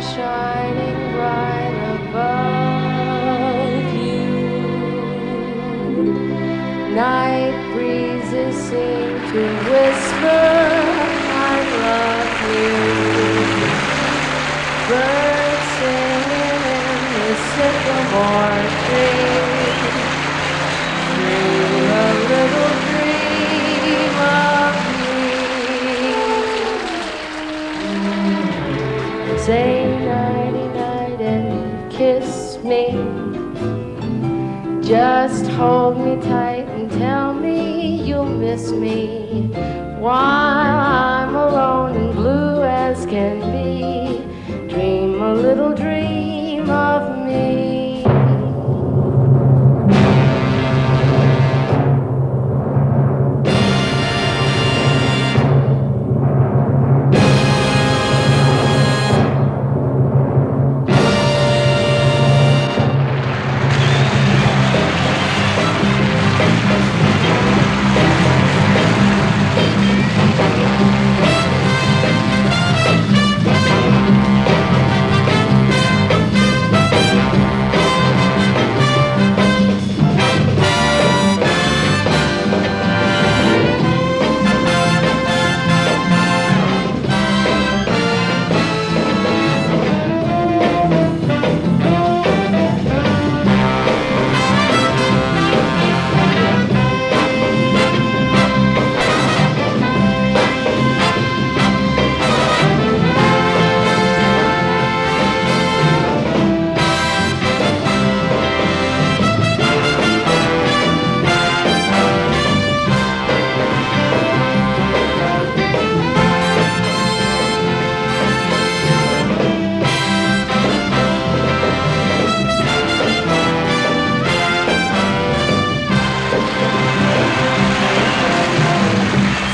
shining bright above you. Night breezes seem to whisper, I love you. Birds singing in the sycamore tree. Dream a little dream of me. Say nighty-night and kiss me. Just hold me tight and tell me you'll miss me while I'm alone and blue as can be. Dream a little dream of me.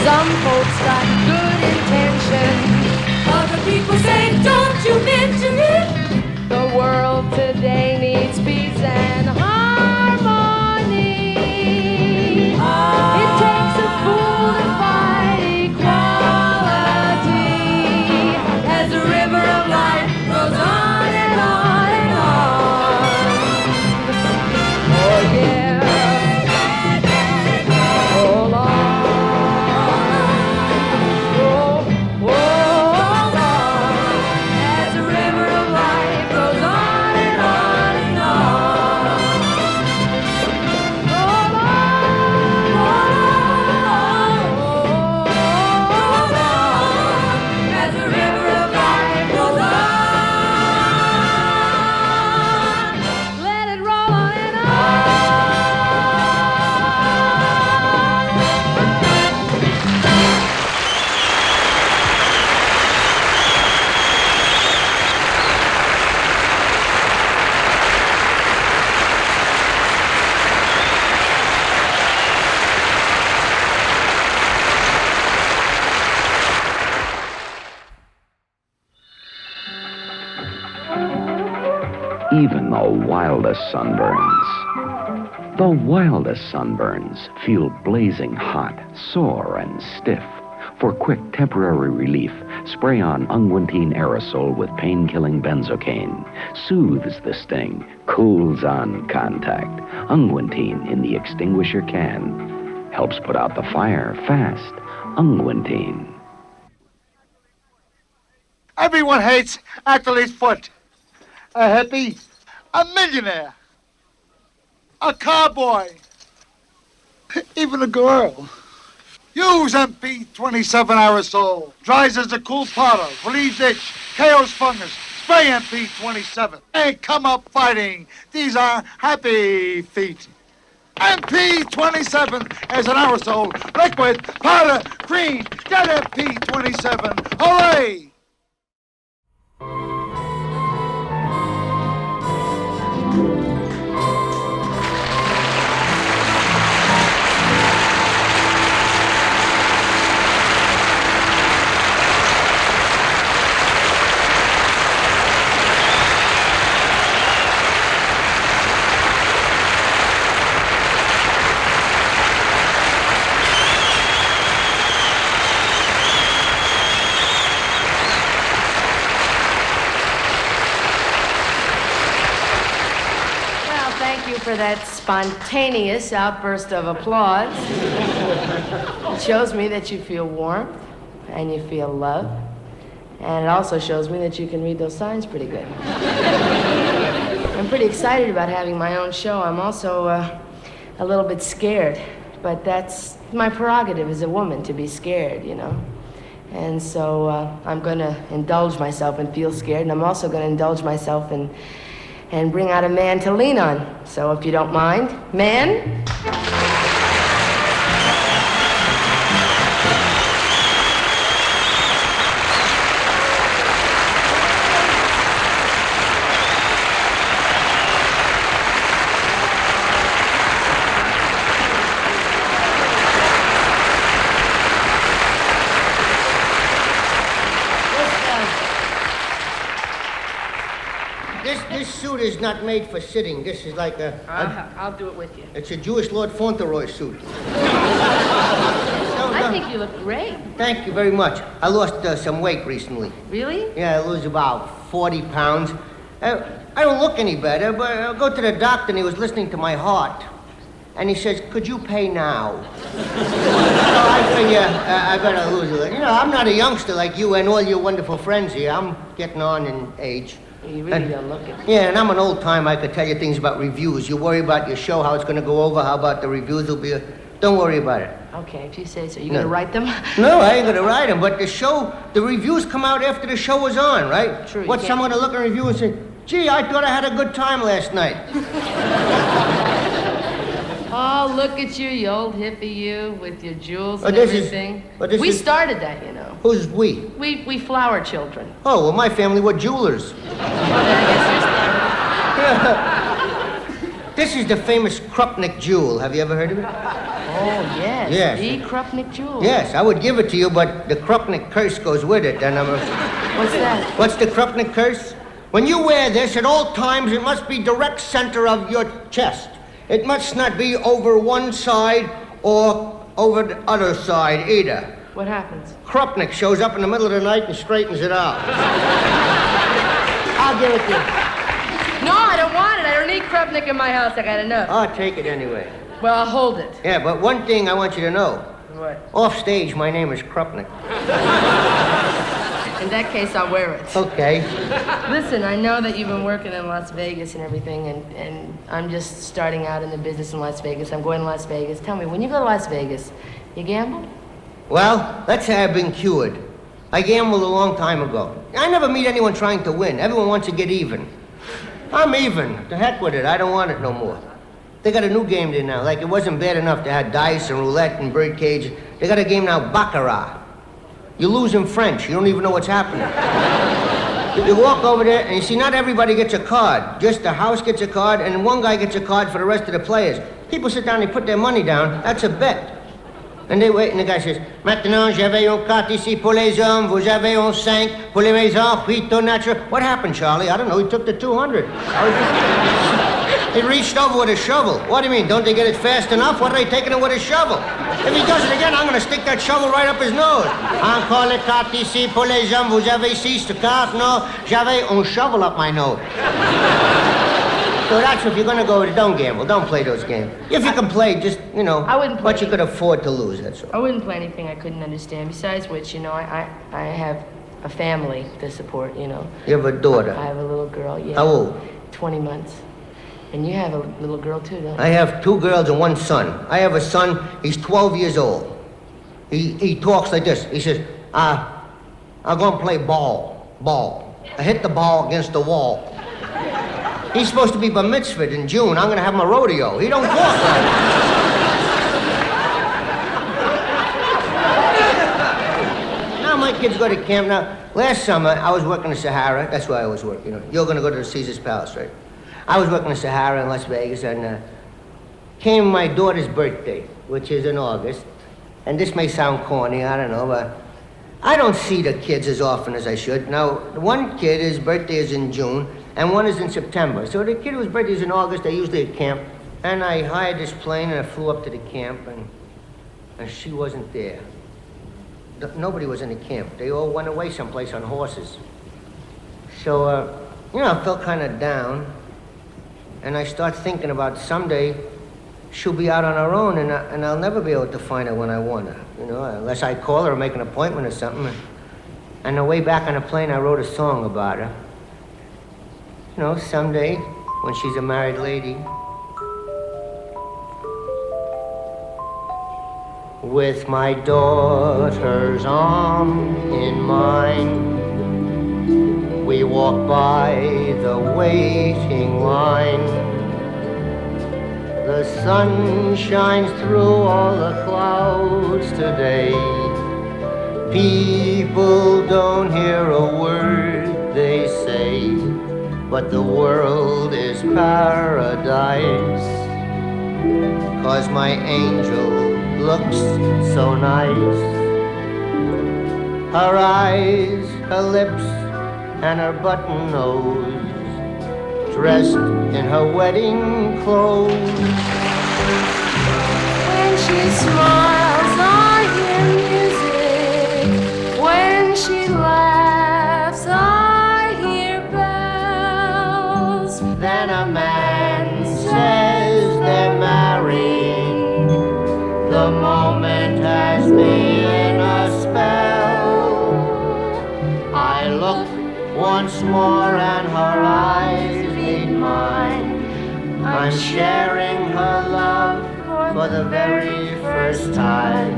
Some folks got good intentions. Other people say, don't you mention it. The world today needs peace and harmony. It takes a fool to fight equality. As the river of life goes on and on and on. Oh yeah. Hold on. Even the wildest sunburns feel blazing hot, sore, and stiff. For quick temporary relief, spray on unguentine aerosol with pain-killing benzocaine. Soothes the sting, cools on contact. Unguentine in the extinguisher can. Helps put out the fire fast. Unguentine. Everyone hates Achilles' foot. A hippie, a millionaire, a cowboy, even a girl. Use MP27 aerosol. Dries as a cool powder, relieves itch, KOs fungus. Spray MP27 and come up fighting. These are happy feet. MP27 is an aerosol, liquid, powder, green. Get MP27. Hooray! for that spontaneous outburst of applause. It shows me that you feel warmth and you feel love. And it also shows me that you can read those signs pretty good. I'm pretty excited about having my own show. I'm also a little bit scared, but that's my prerogative as a woman, to be scared, you know. And so I'm going to indulge myself and feel scared, and I'm also going to indulge myself and bring out a man to lean on. So if you don't mind, man. This suit is not made for sitting. This is like I'll do it with you. It's a Jewish Lord Fauntleroy suit. I think you look great. Thank you very much. I lost some weight recently. Really? Yeah, I lose about 40 pounds. I don't look any better, but I'll go to the doctor, and he was listening to my heart. And he says, could you pay now? So I figure I better lose it. You know, I'm not a youngster like you and all your wonderful friends here. I'm getting on in age. You really don't look it. Yeah, and I'm an old timer. I could tell you things about reviews. You worry about your show, how it's going to go over, how about the reviews will be. Don't worry about it. Okay, if you say so. You going to write them? No, I ain't going to write them. But the reviews come out after the show was on, right? True. What's someone to look at a review and say, gee, I thought I had a good time last night. Oh, look at you old hippie, you, with your jewels and this everything. We started that, you know. Who's we? We flower children. Oh, well, my family were jewelers. This is the famous Krupnik jewel. Have you ever heard of it? Oh, yes. Yes. The Krupnik jewel. Yes, I would give it to you, but the Krupnik curse goes with it. And What's that? What's the Krupnik curse? When you wear this, at all times, it must be direct center of your chest. It must not be over one side or over the other side either. What happens? Krupnik shows up in the middle of the night and straightens it out. I'll give it to you. No, I don't want it. I don't need Krupnik in my house. I got enough. I'll take it anyway. Well, I'll hold it. Yeah, but one thing I want you to know. What? Off stage, my name is Krupnik. In that case, I'll wear it. Okay. Listen, I know that you've been working in Las Vegas and everything, and I'm just starting out in the business in Las Vegas. I'm going to Las Vegas. Tell me, when you go to Las Vegas, you gamble? Well, let's say I've been cured. I gambled a long time ago. I never meet anyone trying to win. Everyone wants to get even. I'm even. To heck with it. I don't want it no more. They got a new game there now. Like it wasn't bad enough to have dice and roulette and birdcage. They got a game now, baccarat. You lose in French. You don't even know what's happening. You walk over there, and you see, not everybody gets a card. Just the house gets a card, and one guy gets a card for the rest of the players. People sit down, they put their money down. That's a bet. And they wait, and the guy says, Maintenant, j'avais une carte ici pour les hommes, vous avez un 5 pour les maisons, huit naturel. What happened, Charlie? I don't know. He took the 200. He reached over with a shovel. What do you mean? Don't they get it fast enough? What are they taking it with a shovel? If he does it again, I'm going to stick that shovel right up his nose. Encore les cartes ici pour les hommes, vous avez 6 cartes? No, j'avais un shovel up my nose. So that's if you're going to go, don't gamble. Don't play those games. If you can play, just, you know, I wouldn't play what you could afford to lose, that's all. I wouldn't play anything I couldn't understand. Besides which, you know, I have a family to support, you know. You have a daughter. I have a little girl, yeah. How old? 20 months. And you have a little girl, too, don't you? I have 2 girls and 1 son. I have a son, he's 12 years old. He talks like this. He says, I'm going to play ball. I hit the ball against the wall. He's supposed to be bar mitzvahed in June. I'm going to have him a rodeo. He don't talk like that. Now my kids go to camp. Now, last summer, I was working in Sahara. That's where I always work, you know. You're going to go to the Caesar's Palace, right? I was working in Sahara in Las Vegas, and came my daughter's birthday, which is in August. And this may sound corny, I don't know, but I don't see the kids as often as I should. Now, one kid, his birthday is in June, and one is in September. So the kid whose birthday is in August, they're usually at camp. And I hired this plane, and I flew up to the camp, and she wasn't there. Nobody was in the camp. They all went away someplace on horses. So, you know, I felt kind of down. And I start thinking about someday she'll be out on her own, and I'll never be able to find her when I want her, you know, unless I call her or make an appointment or something. And on the way back on the plane, I wrote a song about her. You know, someday, when she's a married lady. With my daughter's arm in mine, we walk by the waiting line. The sun shines through all the clouds today. People don't hear a word they say, but the world is paradise. 'Cause my angel looks so nice. Her eyes, her lips, and her button nose, dressed in her wedding clothes. When she smiles, I hear music. When she laughs, I hear bells. Then a man says they're married. The moment has me in a spell. I look once more and her eyes meet mine. I'm sharing her love for the very first time,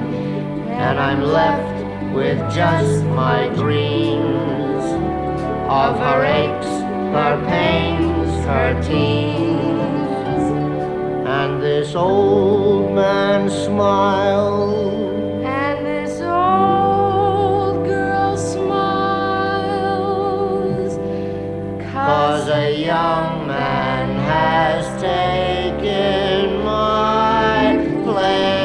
and I'm left with just my dreams of her aches, her pains, her teens, and this old man's smile. And this old girl smiles, 'Cause a young man has taken my place.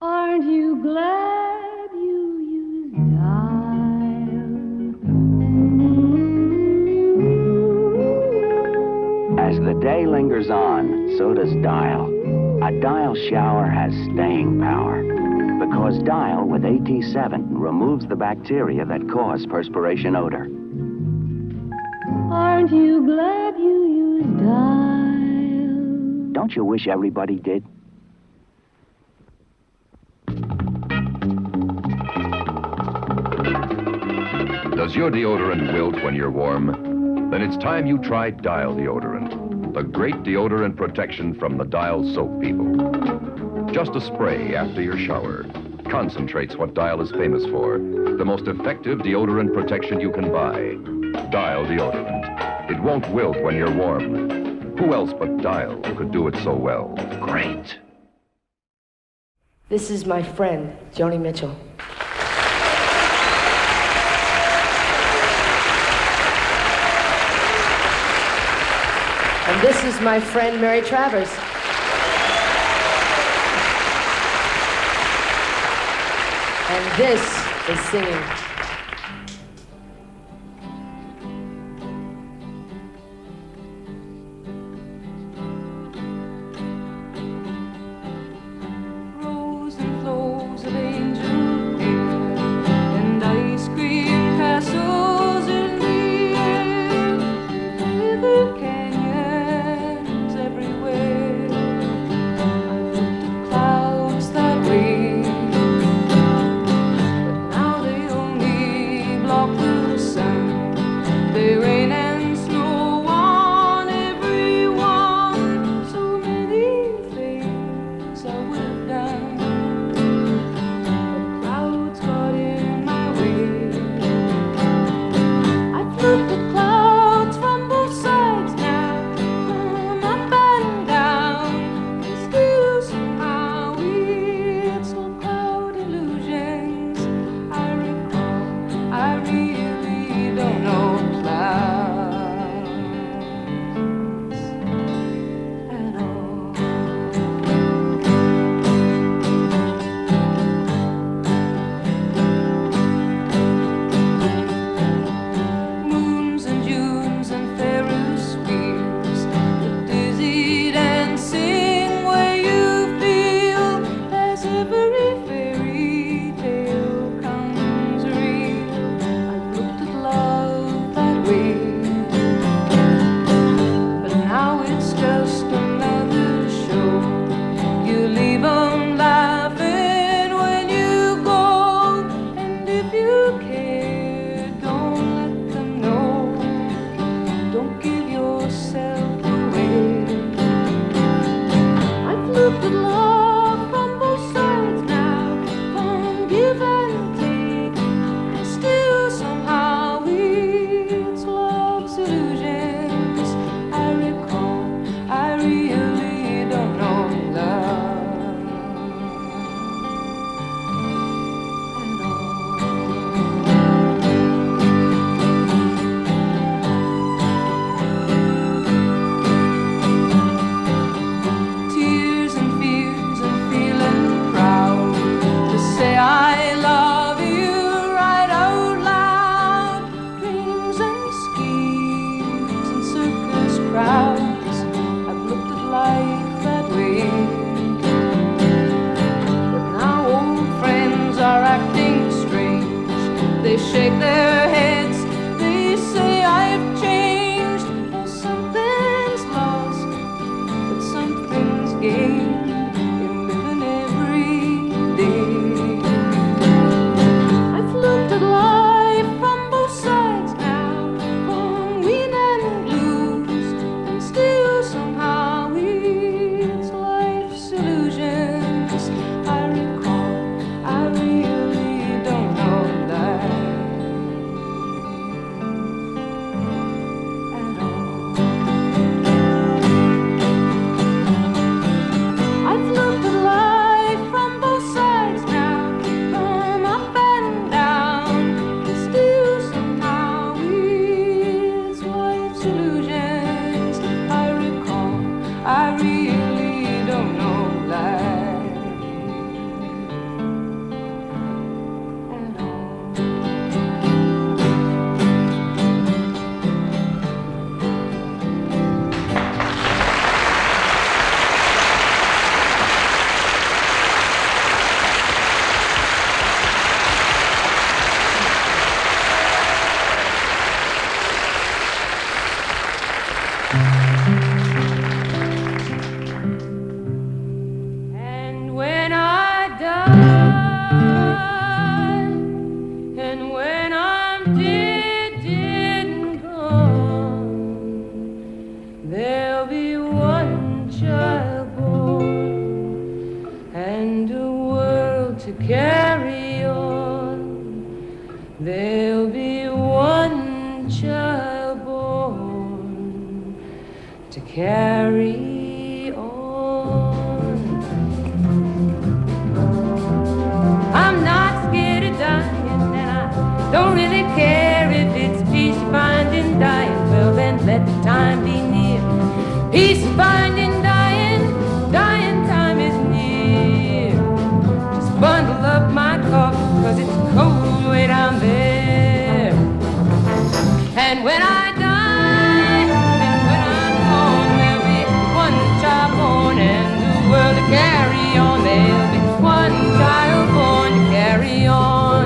aren't you glad you used dial? As the day lingers on, so does Dial. A Dial shower has staying power because Dial with AT7 removes the bacteria that cause perspiration odor. Aren't you glad you used dial? Don't you wish everybody did? Does your deodorant wilt when you're warm? Then it's time you tried Dial deodorant, the great deodorant protection from the Dial soap people. Just a spray after your shower concentrates what Dial is famous for, the most effective deodorant protection you can buy. Dial deodorant. It won't wilt when you're warm. Who else but Dial could do it so well? Great. This is my friend, Joni Mitchell. And this is my friend, Mary Travers. And this is singing. Rows and flows of angel and ice cream castles in the air, river canyons everywhere. I've looked at clouds that way, but now they only carry on. There'll be one child born to carry on. I'm not scared of dying, and I don't really care if it's peace you find in dying. Well, then let the time be near. Peace you find in dying, dying time is near. Just bundle up my coffin, 'cause it's cold way down there. And when I die, and when I'm gone, there'll be one child born and the world to carry on. There'll be one child born to carry on.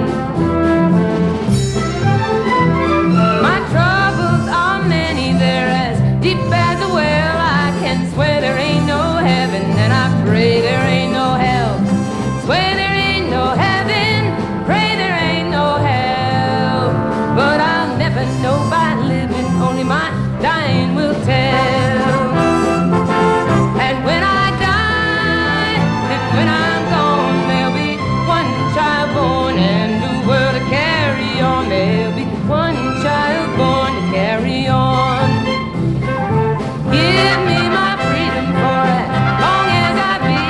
My troubles are many, they're as deep as a well. I can swear there ain't no heaven, and I pray there ain't no hell. Swear there ain't no heaven, pray there ain't no hell. But I'll never know by living, only my dying will tell. And when I die, and when I'm gone, there'll be one child born and the world to carry on. There'll be one child born to carry on. Give me my freedom for as long as I be.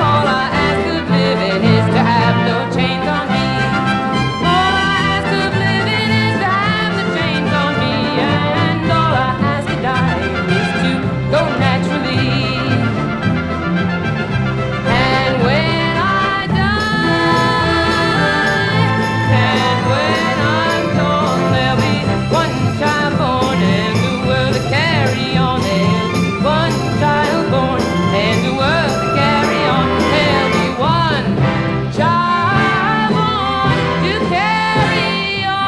All I ask of living is to have no chains on me. All I ask of living is to have the chains on me. And all I ask of dying is to go naturally. And when I die, and when I'm gone, there'll be one child born and the world to carry on. There'll be one child born and the world to carry on. There'll be one child born to carry on.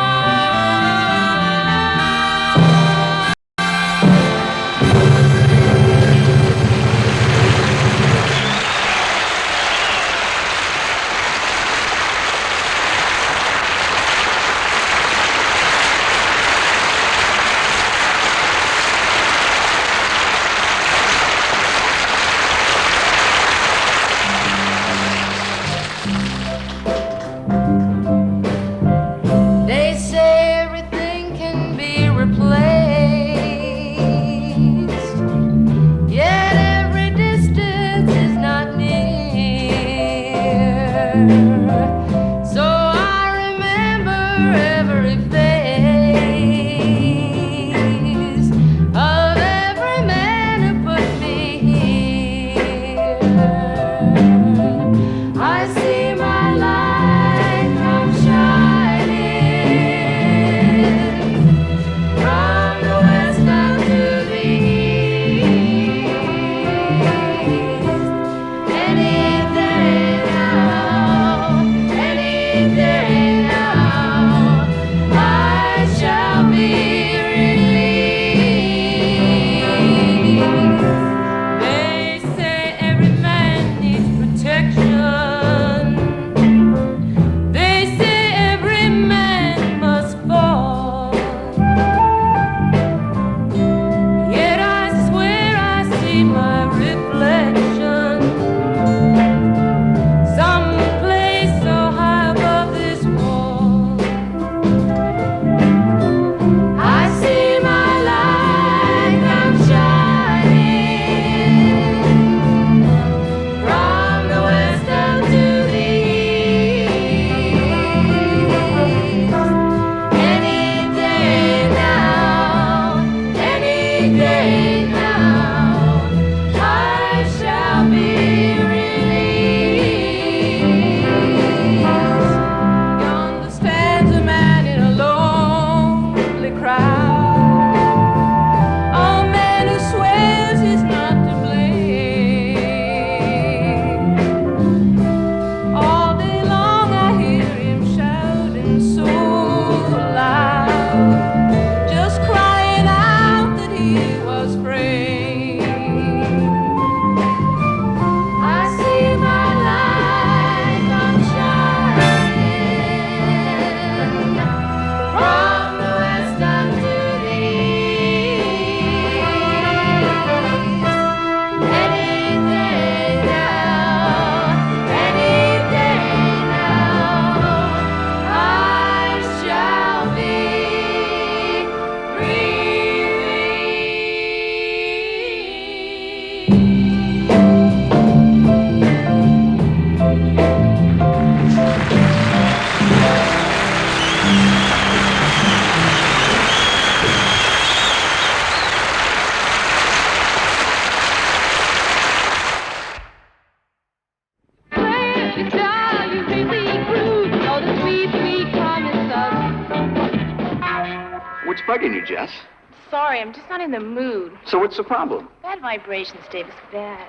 They say everything can be replaced, yet every distance is not near. So I remember every face of every man who put me here. I see my light come shining from the west down to the east. Any day now, bugging you, Jess? Sorry, I'm just not in the mood. So what's the problem? Bad vibrations, Davis, bad.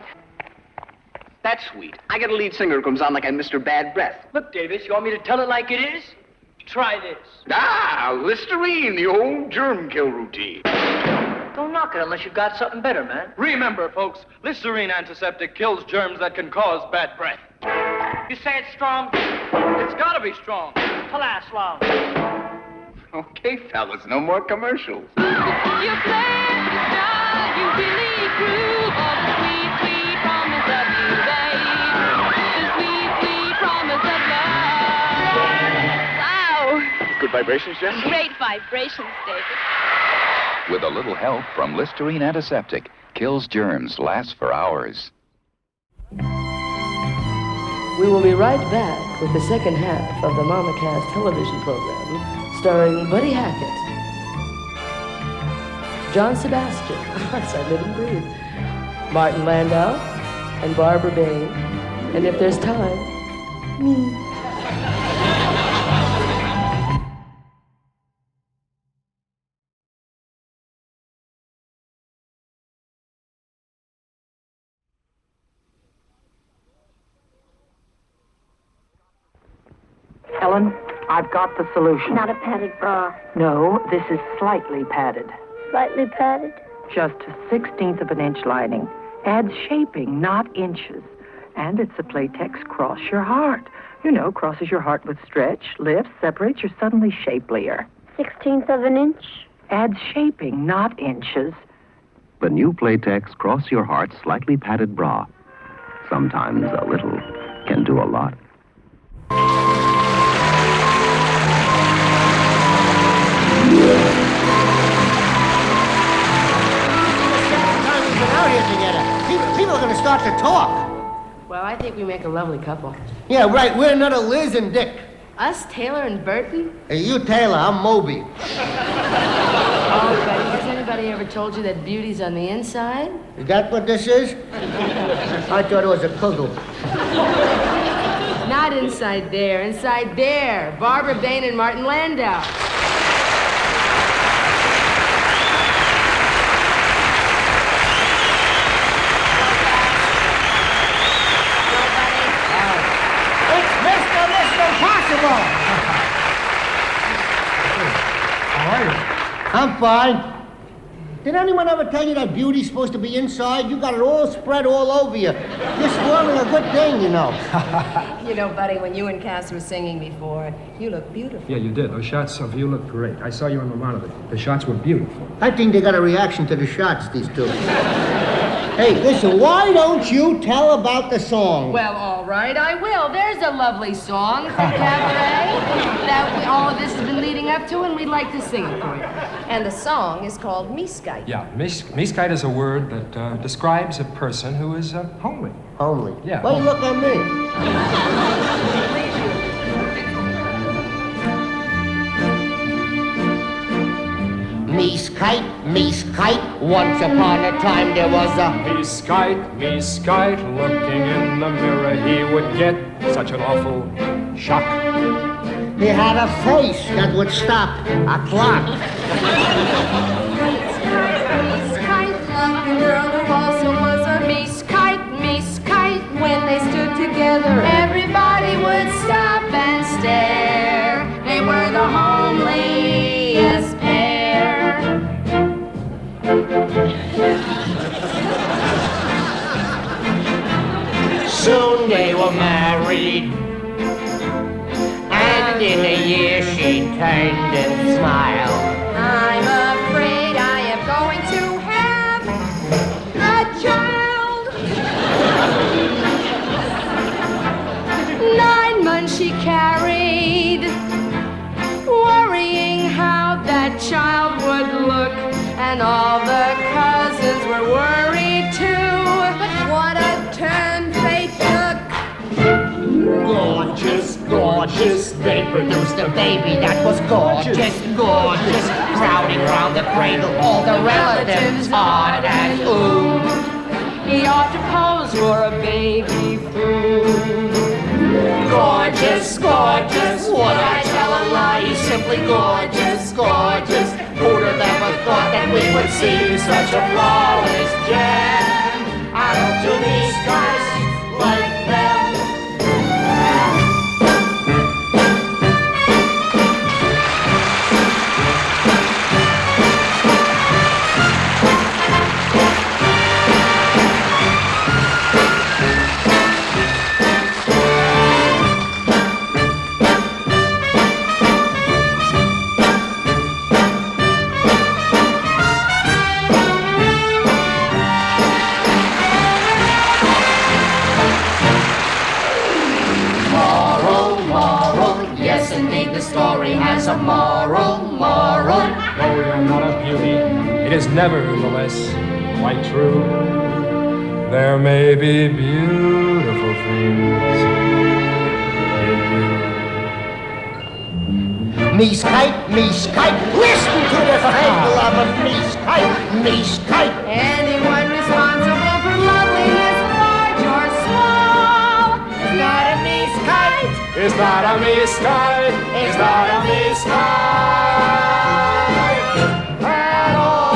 That's sweet. I got a lead singer who comes on like I'm Mr. Bad Breath. Look, Davis, you want me to tell it like it is? Try this. Ah, Listerine, the old germ kill routine. Don't knock it unless you've got something better, man. Remember, folks, Listerine antiseptic kills germs that can cause bad breath. You say it's strong? It's gotta be strong. To last long. Okay, fellas, no more commercials. You play the star, you really groove all the sweet, sweet promise of you, babe. The sweet, sweet promise of love. Wow. Good vibrations, Jess? Great vibrations, Davis. With a little help from Listerine Antiseptic, kills germs, lasts for hours. We will be right back with the second half of the MamaCast television program, starring Buddy Hackett, John Sebastian, yes, I live and breathe, Martin Landau, and Barbara Bain, and if there's time, me. Ellen, I've got the solution. Not a padded bra. No, this is slightly padded. Slightly padded? Just a 1/16 of an inch lining. Adds shaping, not inches. And it's a Playtex Cross Your Heart. You know, crosses your heart with stretch, lifts, separates, you're suddenly shapelier. 1/16 of an inch? Adds shaping, not inches. The new Playtex Cross Your Heart slightly padded bra. Sometimes a little can do a lot. Out here together. People are going to start to talk. Well, I think we make a lovely couple. Yeah, right. We're another Liz and Dick. Us, Taylor and Burton? Hey, you Taylor, I'm Moby. Oh, Buddy, has anybody ever told you that beauty's on the inside? Is that what this is? I thought it was a kugel. Not inside there, inside there. Barbara Bain and Martin Landau. I'm fine. Did anyone ever tell you that beauty's supposed to be inside? You got it all spread all over you. You're spoiling a good thing, you know. You know, Buddy, when you and Cass were singing before, you looked beautiful. Yeah, you did. Those shots of you looked great. I saw you on the monitor. The shots were beautiful. I think they got a reaction to the shots, these two. Hey, listen, why don't you tell about the song? Well, all right, I will. There's a lovely song from Cabaret that all of this has been leading up to, and we'd like to sing it for you. And the song is called Mieskite. Yeah, mieskite is a word that describes a person who is homely. Homely? Yeah. Why you look at me? Mieskite, once upon a time there was a... Mieskite, looking in the mirror, he would get such an awful shock. He had a face that would stop a clock. Mieskite loved a girl who also was a Mieskite. When they stood together, everybody would stop and stare. They were the homeliest pair. Soon they were married, and in a year she turned and smiled. I'm afraid I am going to have a child. 9 months she carried, worrying how that child would look, and all the cousins were worried too. But what a turn fate took. Gorgeous, they produced a baby that was gorgeous. Crowding round the cradle, all the relatives awed and ooh. He ought to pose for a baby food. Gorgeous, would I tell a lie? He's simply gorgeous. Who'd have thought that we would see such a flawless gem. I hope to these guys like them. A moral. Though you're not a beauty, it is nevertheless quite true. There may be beautiful things in you. Me's kite, listen to the tangle of a me's kite. Anyone responsible for loveliness, large or small, is not a me's kite. It's not a me's kite. It's not a me's kite at all.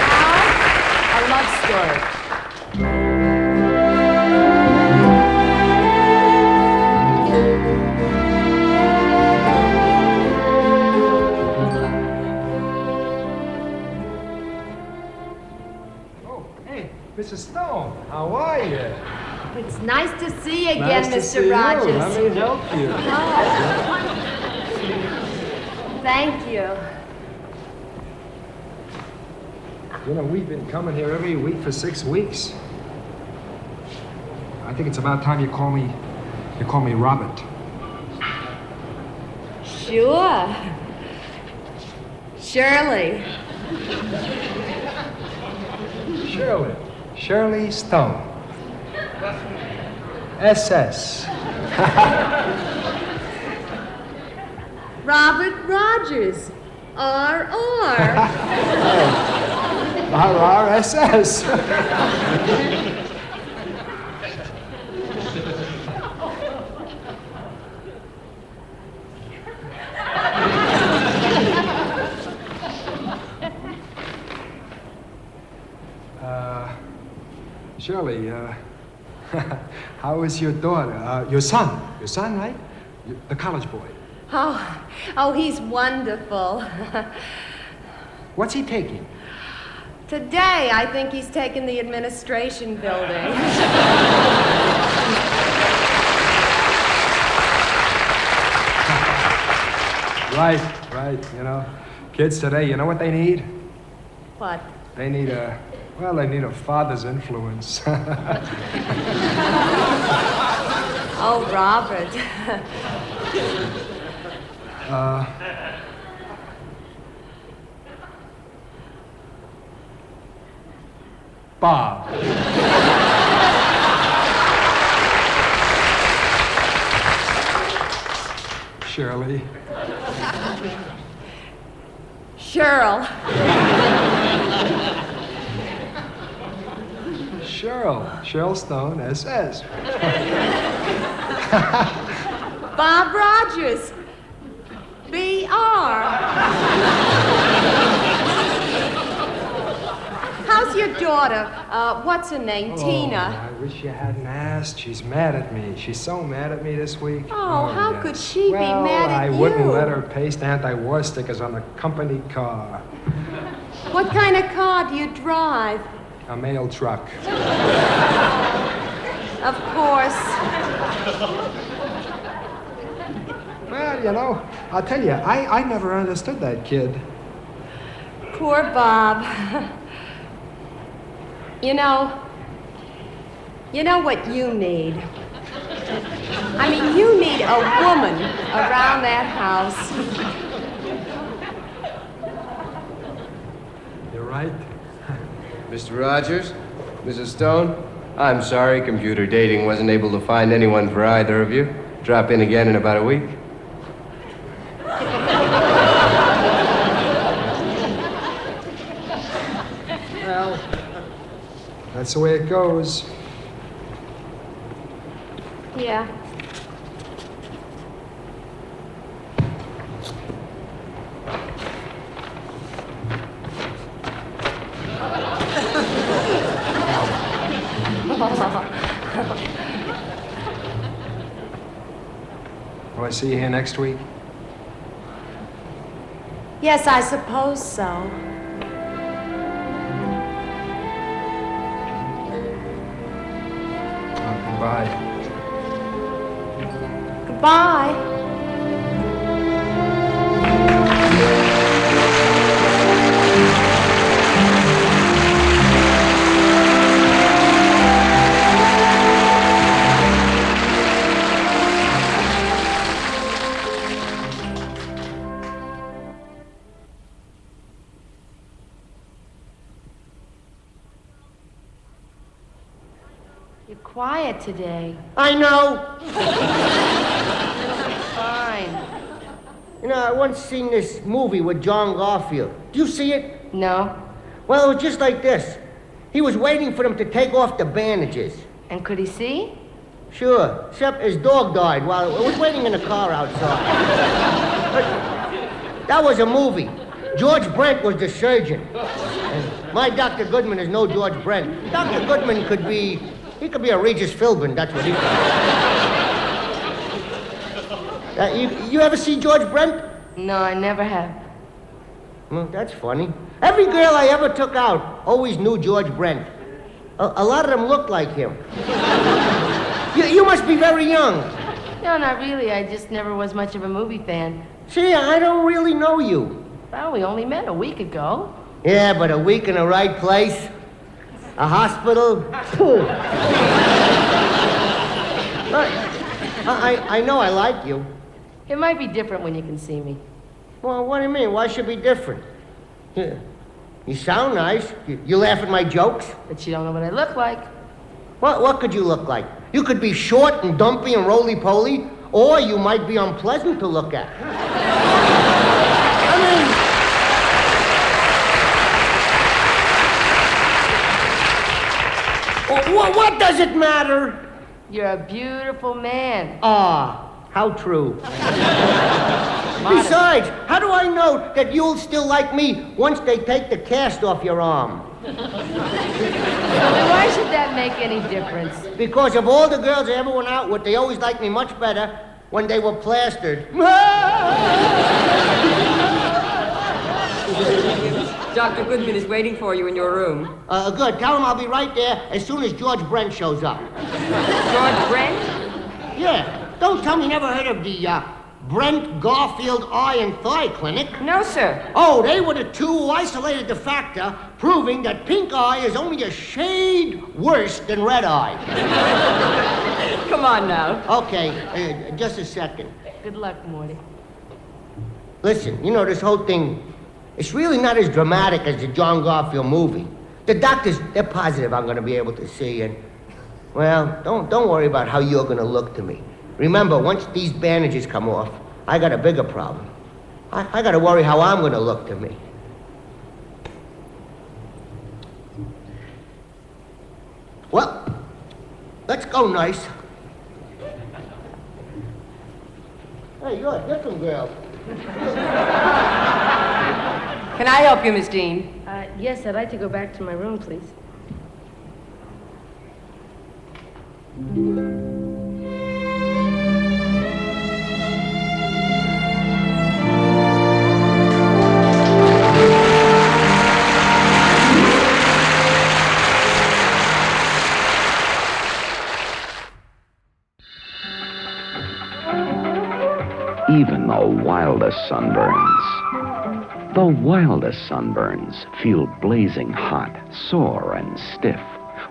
Now, a love story. Mrs. Stone, how are you? It's nice to see you again, Nice to Mr. see Rogers. you. Let me help you. Oh. Thank you. You know, we've been coming here every week for 6 weeks. I think it's about time you call me Robert. Sure. Shirley. Shirley Stone. SS. Robert Rogers. R.R. RRSS. Shirley, how is your daughter? Your son, right? The college boy. Oh, he's wonderful. What's he taking? Today, I think he's taken the administration building. Right, you know. Kids today, you know what they need? What? They need a father's influence. Oh, Robert. Bob. Shirley. Cheryl. Cheryl Stone, SS. Bob Rogers. B.R. How's your daughter? What's her name? Tina. I wish you hadn't asked. She's mad at me. She's so mad at me this week. Oh, how yes. could she be mad at I you? wouldn't let her paste anti-war stickers on the company car. What kind of car do you drive? A mail truck. Of course. Well, you know, I'll tell you, I never understood that kid. Poor Bob. You know what you need? I mean, you need a woman around that house. You're right. Mr. Rogers, Mrs. Stone, I'm sorry computer dating wasn't able to find anyone for either of you. Drop in again in about a week. That's the way it goes. Yeah. Will I see you here next week? Yes, I suppose so. Goodbye. Goodbye. You're quiet today. I know. Fine. You know, I once seen this movie with John Garfield. Do you see it? No. Well, it was just like this. He was waiting for them to take off the bandages. And could he see? Sure, except his dog died while it was waiting in the car outside. But that was a movie. George Brent was the surgeon. And my Dr. Goodman is no George Brent. Dr. Goodman could be a Regis Philbin, that's what he could be. You ever see George Brent? No, I never have. Well, that's funny. Every girl I ever took out always knew George Brent. A lot of them looked like him. You must be very young. No, not really. I just never was much of a movie fan. See, I don't really know you. Well, we only met a week ago. Yeah, but a week in the right place? A hospital? Look, I know I like you. It might be different when you can see me. Well, what do you mean? Why should it be different? Yeah. You sound nice. You laugh at my jokes. But you don't know what I look like. What could you look like? You could be short and dumpy and roly-poly, or you might be unpleasant to look at. What does it matter? You're a beautiful man. Ah, how true. Besides, how do I know that you'll still like me once they take the cast off your arm? Then why should that make any difference? Because of all the girls I ever went out with, they always liked me much better when they were plastered. Dr. Goodman is waiting for you in your room. Good. Tell him I'll be right there as soon as George Brent shows up. George Brent? Yeah. Don't tell me you never heard of the Brent Garfield Eye and Thigh Clinic. No, sir. Oh, they were the two who isolated the factor, proving that pink eye is only a shade worse than red eye. Come on now. Okay, just a second. Good luck, Morty. Listen, you know, this whole thing, it's really not as dramatic as the John Garfield movie. The doctors, they're positive I'm going to be able to see, and, well, don't worry about how you're going to look to me. Remember, once these bandages come off, I got a bigger problem. I got to worry how I'm going to look to me. Well, let's go, nice. Hey, you're a different girl. Can I help you, Miss Dean? Yes, I'd like to go back to my room, please. Even the wildest sunburns feel blazing hot, sore, and stiff.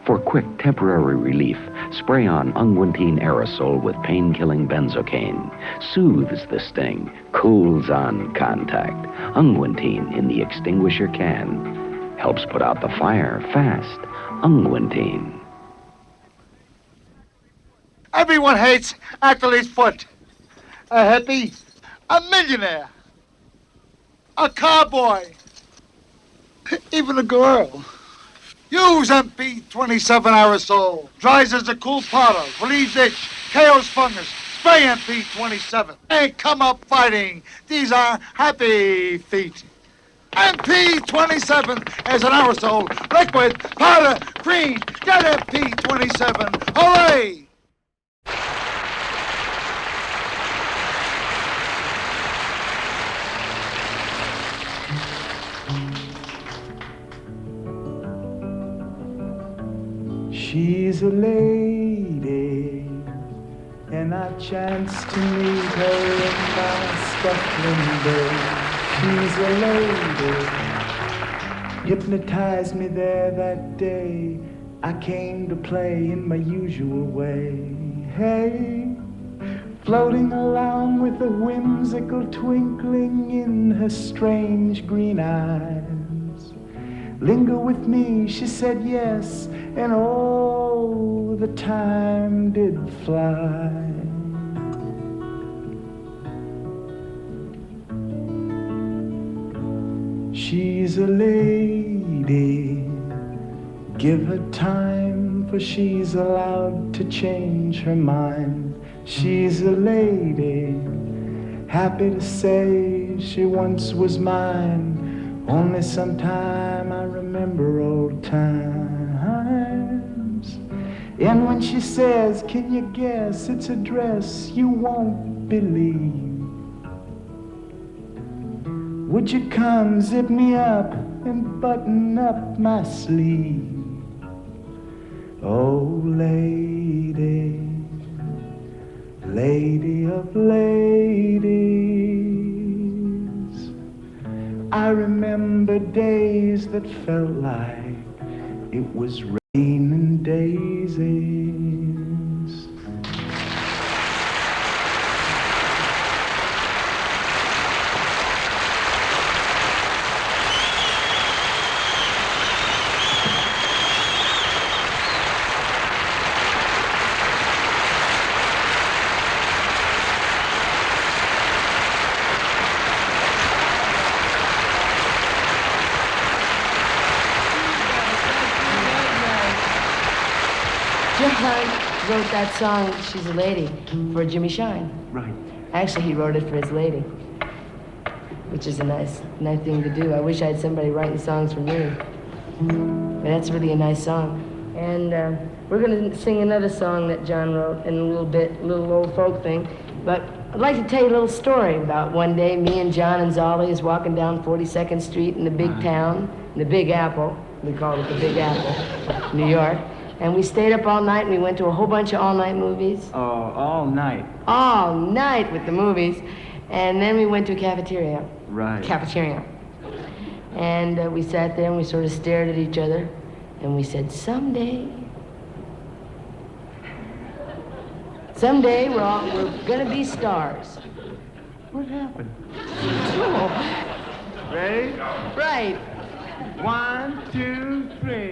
For quick temporary relief, spray on unguentine aerosol with pain-killing benzocaine. Soothes the sting, cools on contact. Unguentine in the extinguisher can. Helps put out the fire fast. Unguentine. Everyone hates Achilles' foot. A hippie, a millionaire, a cowboy, even a girl. Use MP27 aerosol. Dries as a cool powder. Relieves itch. KOs fungus. Spray MP27. Ain't come up fighting. These are happy feet. MP27 as an aerosol. Liquid, powder, green. Get MP27. Hooray! She's a lady, and I chanced to meet her in my Scotland days. She's a lady, hypnotized me there that day. I came to play in my usual way. Hey, floating along with the whimsical twinkling in her strange green eyes. Linger with me, she said yes, and oh, the time did fly. She's a lady, give her time, for she's allowed to change her mind. She's a lady, happy to say she once was mine. Only sometime I remember old times. And when she says, can you guess, it's a dress you won't believe. Would you come zip me up and button up my sleeve? Oh, lady, lady of ladies, I remember days that felt like it was raining daisies. Wrote that song, She's a Lady, for Jimmy Shine. Right. Actually, he wrote it for his lady, which is a nice thing to do. I wish I had somebody writing songs for me. But that's really a nice song. And we're going to sing another song that John wrote in a little old folk thing. But I'd like to tell you a little story about one day me and John and Zolly is walking down 42nd Street in the big town, in the Big Apple. We call it the Big Apple, New York. And we stayed up all night, and we went to a whole bunch of all-night movies. Oh, all night. All night with the movies. And then we went to a cafeteria. Right. Cafeteria. And we sat there, and we sort of stared at each other. And we said, someday we're going to be stars. What happened? Oh. Ready? Right. 1, 2, 3.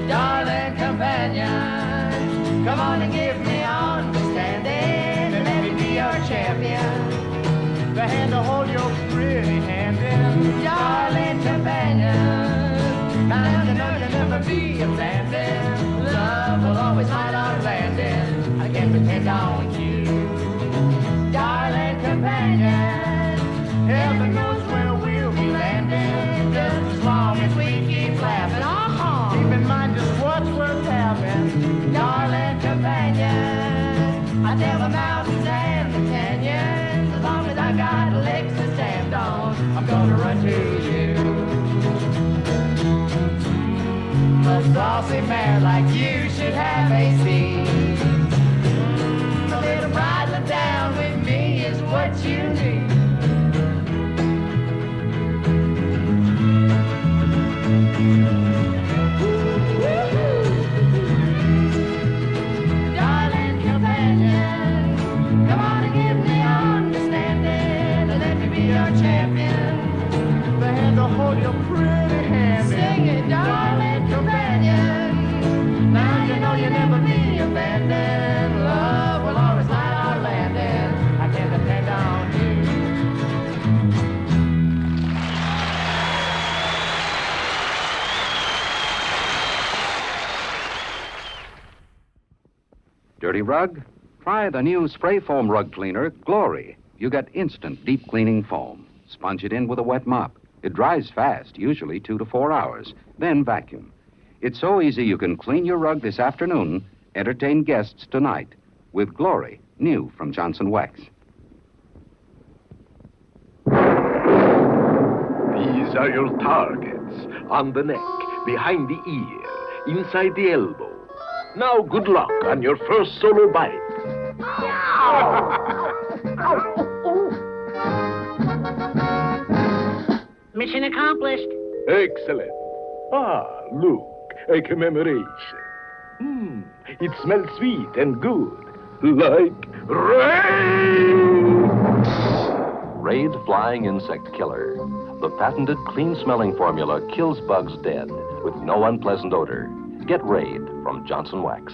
Darling companion, come on and give me understanding, and let me be your champion. The hand to hold your pretty hand in. Darling companion, now you know you'll never be abandoned. Love will always find our landing. I can depend on you. Darling companion, heaven knows where we'll be landing, just as long as we keep laughing. Keep in mind just what's worth having. Darling companion, I tell the mountains and the canyons, as long as I got legs to stand on, I'm gonna run to you. A saucy mare like you should have a seat. A little bridling down with me is what you need. Hold your pretty hand. Sing it, darling companion. Now you know you'll never be abandoned. Love will always light our landing. I can depend on you. Dirty rug? Try the new spray foam rug cleaner, Glory. You get instant deep cleaning foam. Sponge it in with a wet mop. It dries fast, usually 2 to 4 hours. Then vacuum. It's so easy you can clean your rug this afternoon, entertain guests tonight with Glory, new from Johnson Wax. These are your targets. On the neck, behind the ear, inside the elbow. Now, good luck on your first solo bite. Mission accomplished. Excellent. Ah, look, a commemoration. It smells sweet and good, like rain. Raid Flying Insect Killer. The patented clean-smelling formula kills bugs dead with no unpleasant odor. Get Raid from Johnson Wax.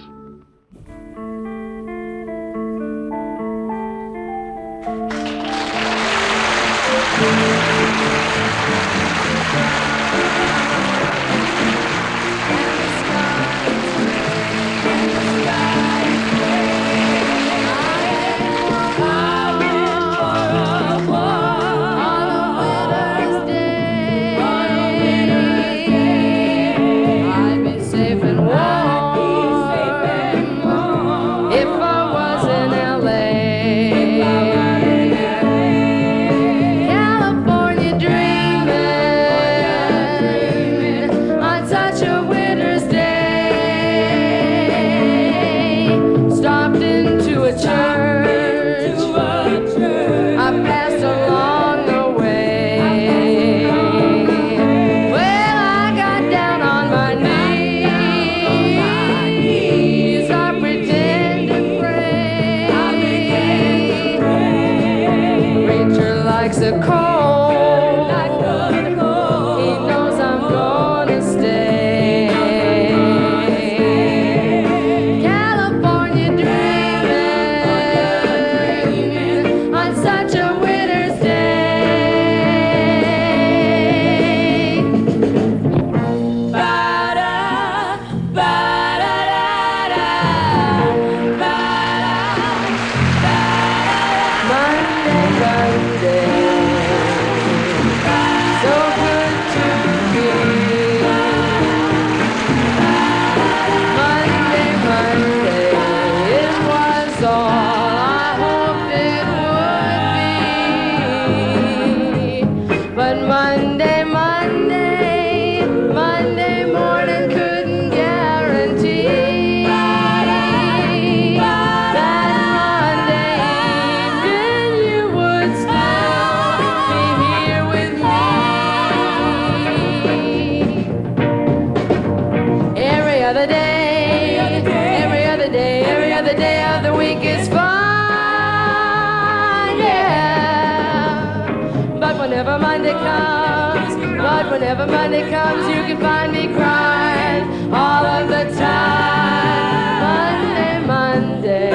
Whenever Monday comes, you can find me crying all of the time. Monday, Monday.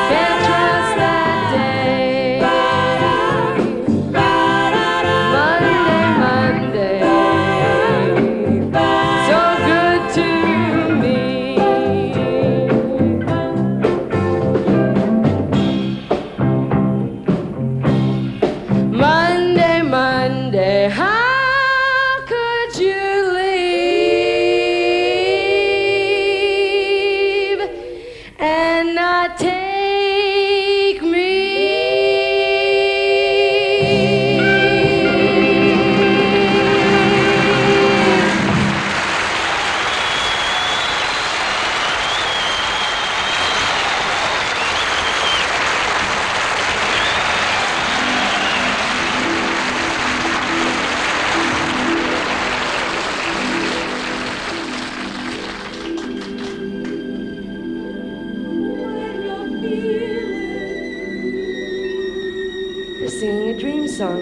Can't trust that day. Monday, Monday. So good to me. Monday, Monday. How could you leave and not take me? They're singing a dream song.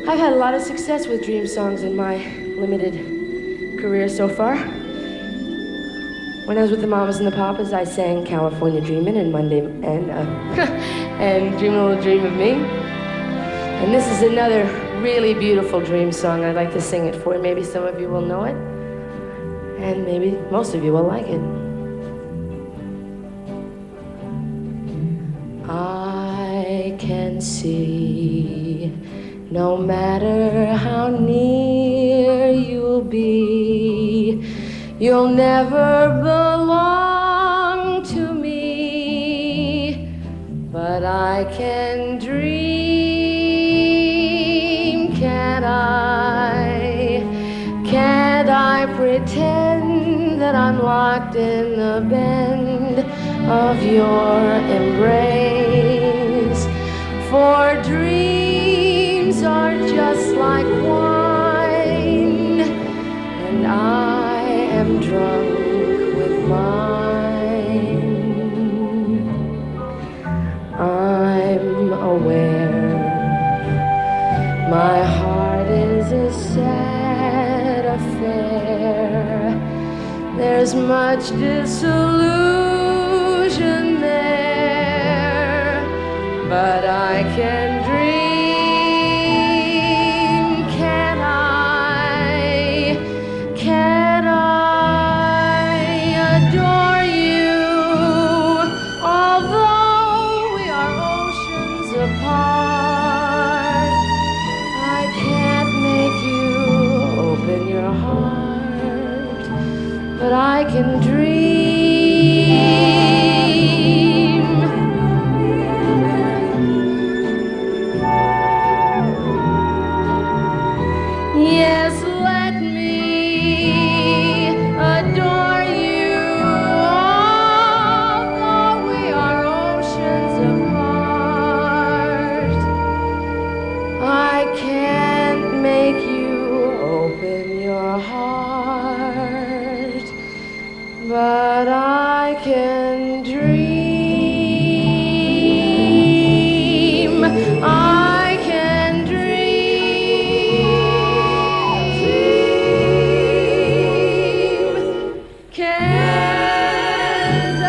I've had a lot of success with dream songs in my limited career so far. When I was with the Mamas and the Papas, I sang California Dreamin' and Monday and Dream a Little Dream of Me. And this is another really beautiful dream song. I'd like to sing it for you. Maybe some of you will know it. and maybe most of you will like it. I can see, no matter how near you'll be, you'll never belong to me, but I can dream, can't I? Can't I pretend that I'm locked in the bend of your embrace? For dreams are just like wine, and I am drunk with mine. I'm aware my heart is a sad affair. There's much disillusion there, but I can dream, can I? Can I adore you? Although we are oceans apart, I can't make you open your heart, but I can dream. Yes, let me adore you. Although we are oceans apart, I can't make you open your heart, but I can dream. I can dream. Can't I?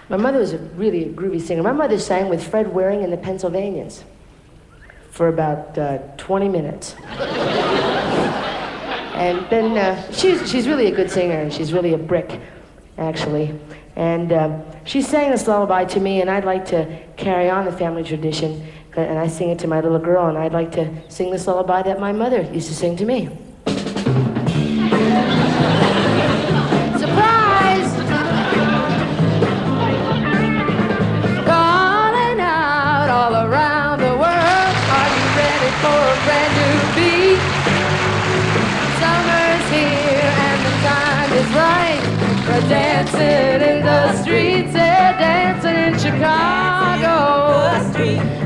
My mother was really a groovy singer. My mother sang with Fred Waring and the Pennsylvanians for about 20 minutes. And then she's really a good singer, and she's really a brick, actually. And she sang this lullaby to me, and I'd like to carry on the family tradition. And I sing it to my little girl, and I'd like to sing this lullaby that my mother used to sing to me. Surprise! Calling out all around the world, are you ready for a brand new beat? Summer's here and the time is right. We're dancing in the streets, yeah, dancing in Chicago,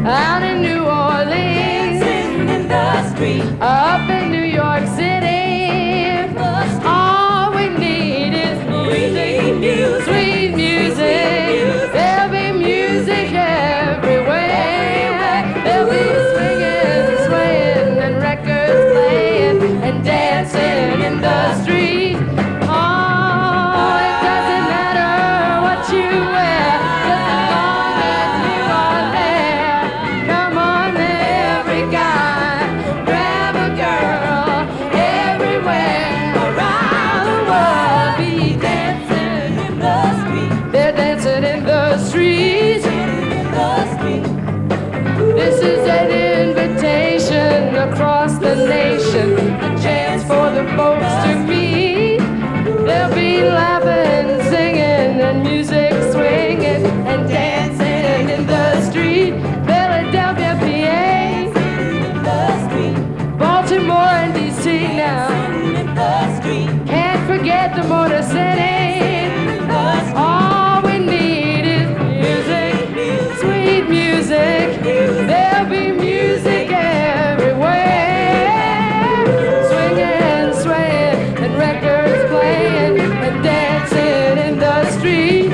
out in New Orleans, dancing in the street, up in New York City. All we need is music, sweet music. There'll be music everywhere. There'll be swinging, swaying, and records playing, and dancing in the street. Oh, it doesn't matter what you wear, just as long as you are there. Come on, every guy, grab a girl, everywhere around the world. Be dancing in the street. They're dancing in the streets. This is an invitation across the nation, a chance for the folks to meet. They'll be laughing, singing, and music swinging, and dancing in the street. Philadelphia, PA, Baltimore, and DC now. Can't forget the Motor City. All we need is music, sweet music. There'll be music everywhere, swinging, swaying, and records playing, and dancing in the street.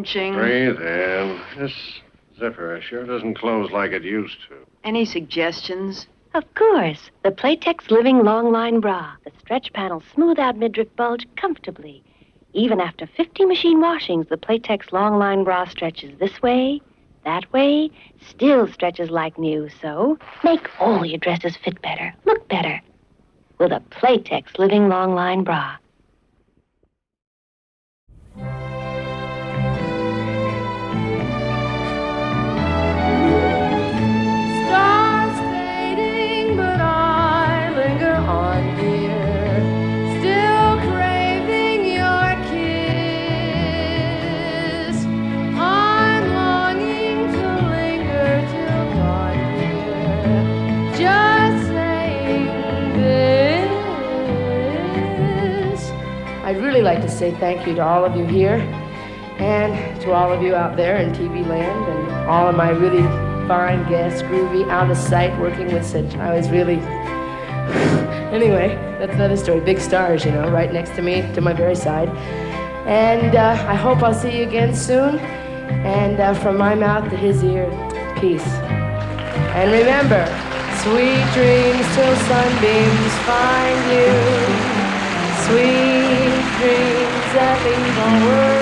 clenching. Breathe in. This zipper sure doesn't close like it used to. Any suggestions? Of course. The Playtex Living Long Line Bra. The stretch panels smooth out midriff bulge comfortably. Even after 50 machine washings, the Playtex Long Line Bra stretches this way, that way, still stretches like new. So make all your dresses fit better, look better, with a Playtex Living Long Line Bra. Stars fading, but I linger on, dear, still craving your kiss. I'm longing to linger till dawn, dear, just saying this. I'd really like to say thank you to all of you here and to all of you out there in TV land and all of my really fine guests, groovy, out of sight, working with such, I was really, anyway, that's another story. Big stars, you know, right next to me, to my very side. And I hope I'll see you again soon. And from my mouth to his ear, peace. And remember, sweet dreams till sunbeams find you. Sweet dreams that leave all worries